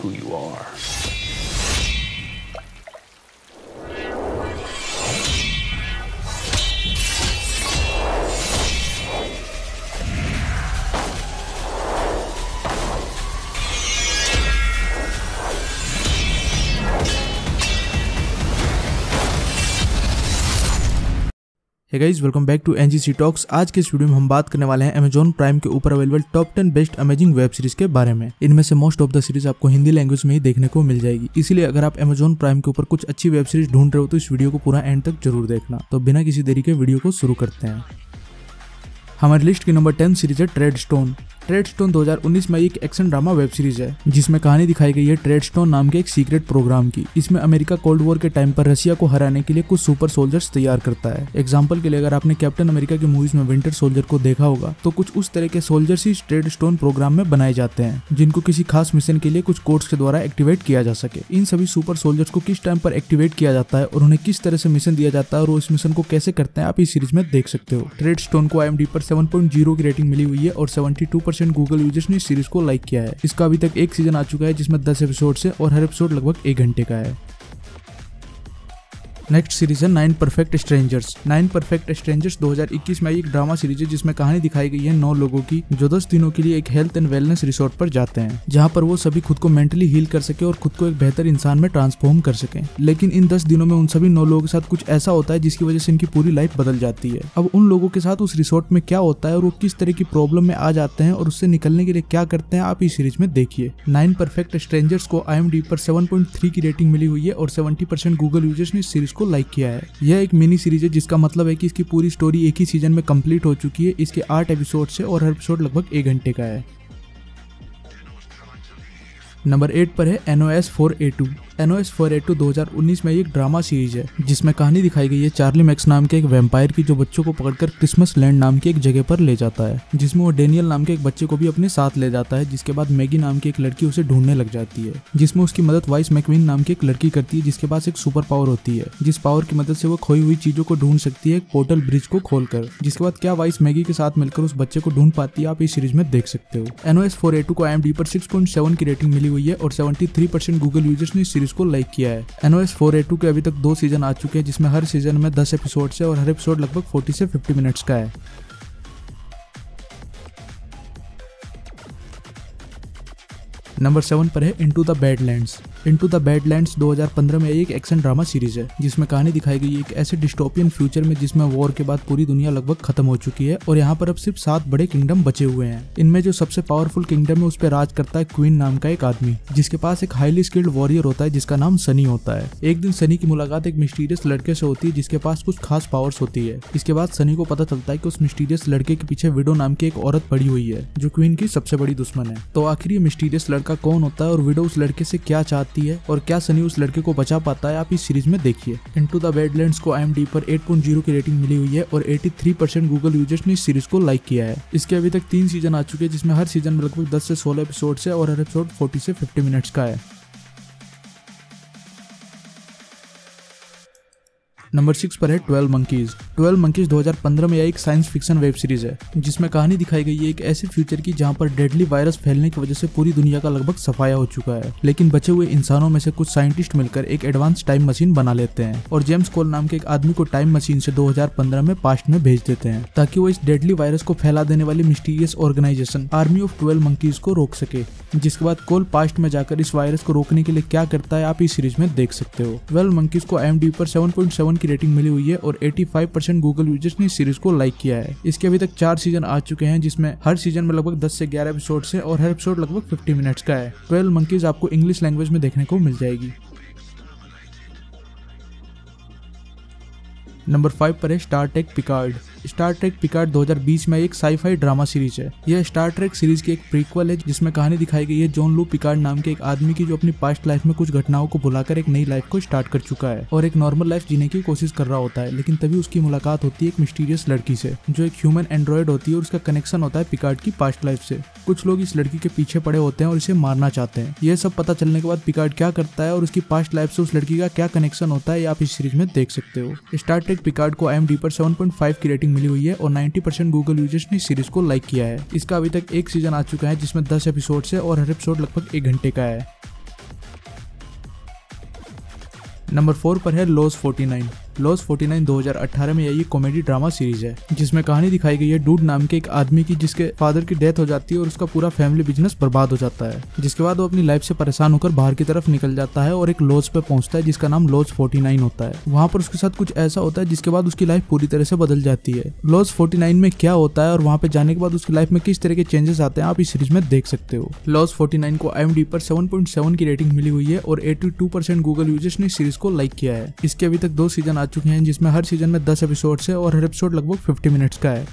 who you are. Hey guys, welcome back to NGC talks. आज के इस video में हम बात करने वाले हैं अमेजॉन प्राइम के ऊपर available top 10 best amazing web series के बारे में। इनमें से मोस्ट ऑफ द सीरीज आपको हिंदी लैंग्वेज में ही देखने को मिल जाएगी, इसीलिए अगर आप अमेजॉन प्राइम के ऊपर कुछ अच्छी वेब सीरीज ढूंढ रहे हो तो इस वीडियो को पूरा एंड तक जरूर देखना। तो बिना किसी देरी के वीडियो को शुरू करते हैं। हमारी लिस्ट की नंबर 10 सीरीज है ट्रेडस्टोन। ट्रेडस्टोन 2019 में एक एक्शन ड्रामा वेब सीरीज है जिसमें कहानी दिखाई गई है ट्रेडस्टोन नाम के एक सीक्रेट प्रोग्राम की। इसमें अमेरिका कोल्ड वॉर के टाइम पर रशिया को हराने के लिए कुछ सुपर सोल्जर्स तैयार करता है। एग्जांपल के लिए अगर आपने कैप्टन अमेरिका की मूवीज में विंटर सोल्जर को देखा होगा तो कुछ उस तरह के सोल्जर्स ही ट्रेडस्टोन प्रोग्राम में बनाए जाते हैं जिनको किसी खास मिशन के लिए कुछ कोड्स के द्वारा एक्टिवेट किया जा सके। इन सभी सुपर सोल्जर्स को किस टाइम पर एक्टिवेट किया जाता है और उन्हें किस तरह से मिशन दिया जाता है और वो इस मिशन को कैसे करते हैं आप इस सीरीज में देख सकते हो। ट्रेडस्टोन को IMDb पर 7.0 की रेटिंग मिली हुई है और 72% गूगल यूजर्स ने इस सीरीज को लाइक किया है। इसका अभी तक एक सीजन आ चुका है जिसमें 10 एपिसोड है और हर एपिसोड लगभग 1 घंटे का है। नेक्स्ट सीरीज है 9 परफेक्ट स्ट्रेंजर्स। 9 परफेक्ट स्ट्रेंजर्स 2021 में एक ड्रामा सीरीज है जिसमें कहानी दिखाई गई है 9 लोगों की जो 10 दिनों के लिए एक हेल्थ एंड वेलनेस रिसोर्ट पर जाते हैं जहां पर वो सभी खुद को मेंटली हील कर सके और खुद को एक बेहतर इंसान में ट्रांसफॉर्म कर सके। लेकिन इन 10 दिनों में उन सभी 9 लोगों के साथ कुछ ऐसा होता है जिसकी वजह से इनकी पूरी लाइफ बदल जाती है। अब उन लोगों के साथ उस रिसोर्ट में क्या होता है और वो किस तरह की प्रॉब्लम में आ जाते हैं और उससे निकलने के लिए क्या करते हैं आप इस सीरीज में देखिए। 9 परफेक्ट स्ट्रेंजर्स को IMDb पर 7.3 की रेटिंग मिली हुई है और 70% गूगल यूजर्स ने इस सीरीज को लाइक किया है। यह एक मिनी सीरीज है जिसका मतलब है कि इसकी पूरी स्टोरी एक ही सीजन में कंप्लीट हो चुकी है। इसके 8 एपिसोड है और हर एपिसोड लगभग 1 घंटे का है। नंबर 8 पर है NOS 4A2। NOS 4A2 2019 में एक ड्रामा सीरीज है जिसमें कहानी दिखाई गई है चार्ली मैक्स नाम के एक वैम्पायर की जो बच्चों को पकड़कर क्रिसमस लैंड नाम की एक जगह पर ले जाता है जिसमें वो डेनियल नाम के एक बच्चे को भी अपने साथ ले जाता है। जिसके बाद मैगी नाम की एक लड़की उसे ढूंढने लग जाती है जिसमें उसकी मदद वाइस मैकवीन नाम की एक लड़की करती है जिसके पास एक सुपर पावर होती है जिस पावर की मदद से वो खोई हुई चीजों को ढूंढ सकती है एक पोर्टल ब्रिज को खोलकर। जिसके बाद क्या वाइस मैगी के साथ मिलकर उस बच्चे को ढूंढ पाती है आप इस सीरीज में देख सकते हो। NOS 4A2 को IMDb पर 6.7 की रेटिंग मिली हुई है और 73% गूगल यूजर्स ने इस सीरीज को लाइक किया है। NOS 4A2 के अभी तक 2 सीजन आ चुके हैं जिसमें हर सीजन में 10 एपिसोड है और हर एपिसोड लगभग 40 से 50 मिनट्स का है। नंबर 7 पर है into the badlands. Into the badlands 2015 में एक एक्शन ड्रामा सीरीज है जिसमें कहानी दिखाई गई है एक ऐसे डिस्टोपियन फ्यूचर में जिसमें वॉर के बाद पूरी दुनिया लगभग खत्म हो चुकी है और यहाँ पर अब सिर्फ 7 बड़े किंगडम बचे हुए हैं। इनमें जो सबसे पावरफुल किंगडम है उस पर राज करता है क्वीन नाम का एक आदमी जिसके पास एक हाईली स्किल्ड वॉरियर होता है जिसका नाम सनी होता है। एक दिन सनी की मुलाकात एक मिस्टीरियस लड़के से होती है जिसके पास कुछ खास पावर्स होती है। इसके बाद सनी को पता चलता है कि उस मिस्टीरियस लड़के के पीछे विडो नाम की एक औरत पड़ी हुई है जो क्वीन की सबसे बड़ी दुश्मन है। तो आखिर ये मिस्टीरियस लड़का कौन होता है और विडो उस लड़के से क्या चाहती है और क्या सनी उस लड़के को बचा पाता है आप इस सीरीज में देखिए। इनटू द बैडलैंड्स को IMDb पर 8.0 की रेटिंग मिली हुई है और 83% गूगल यूजर्स ने इस सीरीज को लाइक किया है। इसके अभी तक 3 सीजन आ चुके हैं जिसमें हर सीजन में लगभग 10 से 16 एपिसोड है और हर एपिसोड 40 से 50 मिनट्स का है। नंबर 6 पर है 12 मंकीज। 12 मंकीज 2015 में एक साइंस फिक्शन वेब सीरीज है जिसमें कहानी दिखाई गई है एक ऐसे फ्यूचर की जहां पर डेडली वायरस फैलने की वजह से पूरी दुनिया का लगभग सफाया हो चुका है। लेकिन बचे हुए इंसानों में से कुछ साइंटिस्ट मिलकर एक एडवांस टाइम मशीन बना लेते हैं और जेम्स कोल नाम के एक आदमी को टाइम मशीन से 2015 में पास्ट में भेज देते हैं ताकि वो इस डेडली वायरस को फैला देने वाली mysterious organisation army of 12 monkeys को रोक सके। जिसके बाद कोल पास्ट में जाकर इस वायरस को रोकने के लिए क्या करता है आप इस सीरीज में देख सकते हो। 12 मंकीज को IMDb पर 7.7 की रेटिंग मिली हुई है और 85% गूगल यूजर्स ने इस सीरीज को लाइक किया है। इसके अभी तक 4 सीजन आ चुके हैं जिसमें हर सीजन में लगभग 10 से 11 एपिसोड है और हर एपिसोड लगभग 50 मिनट्स का है। 12 मंकीज आपको इंग्लिश लैंग्वेज में देखने को मिल जाएगी। नंबर 5 पर है Star Trek Picard. Star Trek Picard 2020 में एक साईफाई ड्रामा सीरीज है। यह स्टार ट्रेक सीरीज की एक प्रीक्वल है जिसमें कहानी दिखाई गई है जॉन लू पिकार्ड नाम के एक आदमी की जो अपनी पास्ट लाइफ में कुछ घटनाओं को भुलाकर एक नई लाइफ को स्टार्ट कर चुका है और एक नॉर्मल लाइफ जीने की कोशिश कर रहा होता है। लेकिन तभी उसकी मुलाकात होती है एक मिस्टीरियस लड़की से जो एक ह्यूमन एंड्रॉइड होती है और उसका कनेक्शन होता है पिकार्ड की पास्ट लाइफ से। कुछ लोग इस लड़की के पीछे पड़े होते हैं और इसे मारना चाहते हैं। यह सब पता चलने के बाद पिकार्ड क्या करता है और उसकी पास्ट लाइफ से उस लड़की का क्या कनेक्शन होता है आप इस सीरीज में देख सकते हो। स्टार ट्रेक पिकार्ड को IMDb पर 7.5 की रेटिंग मिली हुई है और 90% गूगल यूजर्स ने सीरीज को लाइक किया है। इसका अभी तक एक सीजन आ चुका है जिसमें 10 एपिसोड है और हर एपिसोड लगभग 1 घंटे का है। नंबर 4 पर है लॉस 49। लॉस 49 2018 में आई कॉमेडी ड्रामा सीरीज है जिसमें कहानी दिखाई गई है डूड नाम के एक आदमी की जिसके फादर की डेथ हो जाती है और उसका पूरा फैमिली बिजनेस बर्बाद हो जाता है, जिसके बाद वो अपनी लाइफ से परेशान होकर बाहर की तरफ निकल जाता है और एक लॉज पे पहुंचता है जिसका नाम लॉज 49 होता है। वहाँ पर उसके साथ कुछ ऐसा होता है जिसके बाद उसकी लाइफ पूरी तरह से बदल जाती है। लॉज 49 में क्या होता है और वहाँ पे जाने के बाद उसकी लाइफ में किस तरह के चेंजेस आते हैं आप इस सीरीज में देख सकते हो। लॉज 49 को IMDb पर 7.7 की रेटिंग मिली हुई है और 82% गूगल यूजर्स ने सीरीज को लाइक किया है। इसके अभी तक 2 सीजन आ चुके हैं जिसमें हर सीजन में 10 एपिसोड्स है और हर एपिसोड लगभग 50 मिनट्स का है।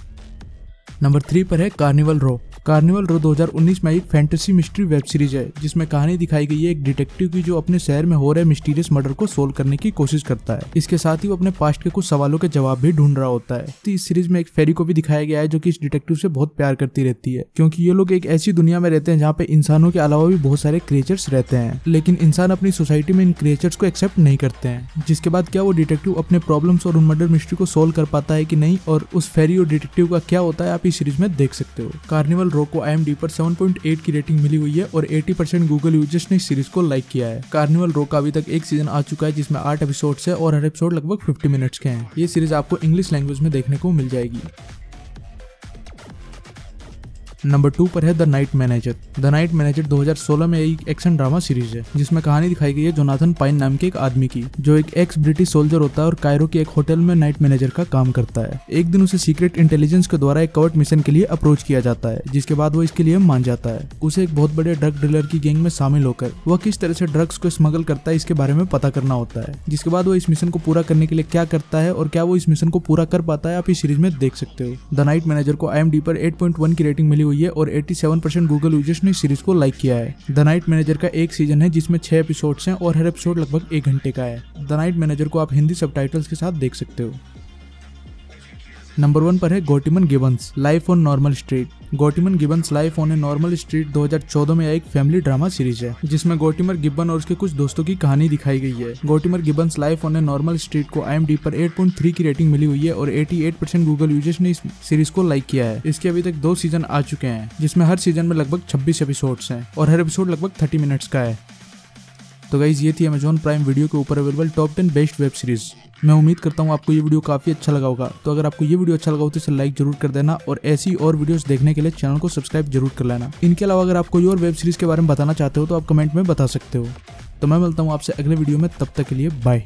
नंबर 3 पर है कार्निवल रो। कार्निवल रो 2019 में एक फैंटेसी मिस्ट्री वेब सीरीज है जिसमें कहानी दिखाई गई है एक डिटेक्टिव की जो अपने शहर में हो रहे मिस्टीरियस मर्डर को सोल्व करने की कोशिश करता है। इसके साथ ही वो अपने पास्ट के कुछ सवालों के जवाब भी ढूंढ रहा होता है। तो इस सीरीज में एक फेरी को भी दिखाया गया है जो कि इस डिटेक्टिव से बहुत प्यार करती रहती है, क्योंकि ये लोग एक ऐसी दुनिया में रहते हैं जहाँ पे इंसानों के अलावा भी बहुत सारे क्रिएचर्स रहते हैं, लेकिन इंसान अपनी सोसाइटी में इन क्रिएचर्स को एक्सेप्ट नहीं करते हैं। जिसके बाद क्या वो डिटेक्टिव अपने प्रॉब्लम्स और उन मर्डर मिस्ट्री को सोल्व कर पाता है कि नहीं, और उस फेरी और डिटेक्टिव का क्या होता है आप इस सीरीज में देख सकते हो। कार्निवल रो को IMDb पर 7.8 की रेटिंग मिली हुई है और 80% गूगल यूजर्स ने इस सीरीज को लाइक किया है। कार्निवल रो का अभी तक एक सीजन आ चुका है जिसमें 8 एपिसोड्स है और हर एपिसोड लगभग 50 मिनट्स के हैं। ये सीरीज आपको इंग्लिश लैंग्वेज में देखने को मिल जाएगी। नंबर 2 पर है the night manager. The night manager 2016 में एक एक्शन ड्रामा सीरीज है जिसमें कहानी दिखाई गई है जोनाथन पाइन नाम के एक आदमी की जो एक एक्स ब्रिटिश सोल्जर होता है और कायरो के एक होटल में नाइट मैनेजर का काम करता है। एक दिन उसे सीक्रेट इंटेलिजेंस के द्वारा एक कवर्ट मिशन के लिए अप्रोच किया जाता है, जिसके बाद वो इसके लिए मान जाता है। उसे एक बहुत बड़े ड्रग डीलर की गैंग में शामिल होकर वह किस तरह से ड्रग्स को स्मगल करता है इसके बारे में पता करना होता है। जिसके बाद वो इस मिशन को पूरा करने के लिए क्या करता है और क्या वो इस मिशन को पूरा कर पाता है आप इस सीरीज में देख सकते हो। द नाइट मैनेजर को IMDb पर 8.1 की रेटिंग मिली हुई है और 87% गूगल यूजर्स ने सीरीज को लाइक किया है। द नाइट मैनेजर का एक सीजन है जिसमें 6 एपिसोड्स हैं और हर एपिसोड लगभग 1 घंटे का है। द नाइट मैनेजर को आप हिंदी सबटाइटल्स के साथ देख सकते हो। नंबर 1 पर है Gortimer Gibbons life on normal street. Gortimer Gibbons life on a normal street 2014 में एक फैमिली ड्रामा सीरीज है जिसमें गॉटिमर गिब्बन और उसके कुछ दोस्तों की कहानी दिखाई गई है। Gortimer Gibbons life on a normal street को IMDb पर 8.3 की रेटिंग मिली हुई है और 88% गूगल यूजर्स ने इस सीरीज को लाइक किया है। इसके अभी तक 2 सीजन आ चुके हैं जिसमें हर सीजन में लगभग 26 एपिसोड्स हैं और हर एपिसोड लगभग 30 मिनट्स का है। तो गाइज ये थी Amazon प्राइम वीडियो के ऊपर available top 10 best web series. मैं उम्मीद करता हूँ आपको ये वीडियो काफी अच्छा लगा होगा। तो अगर आपको ये वीडियो अच्छा लगा हो तो इसे लाइक जरूर कर देना और ऐसी और वीडियोस देखने के लिए चैनल को सब्सक्राइब जरूर कर लेना। इनके अलावा अगर आप कोई और वेब सीरीज के बारे में बताना चाहते हो तो आप कमेंट में बता सकते हो। तो मैं मिलता हूँ आपसे अगले वीडियो में, तब तक के लिए बाय।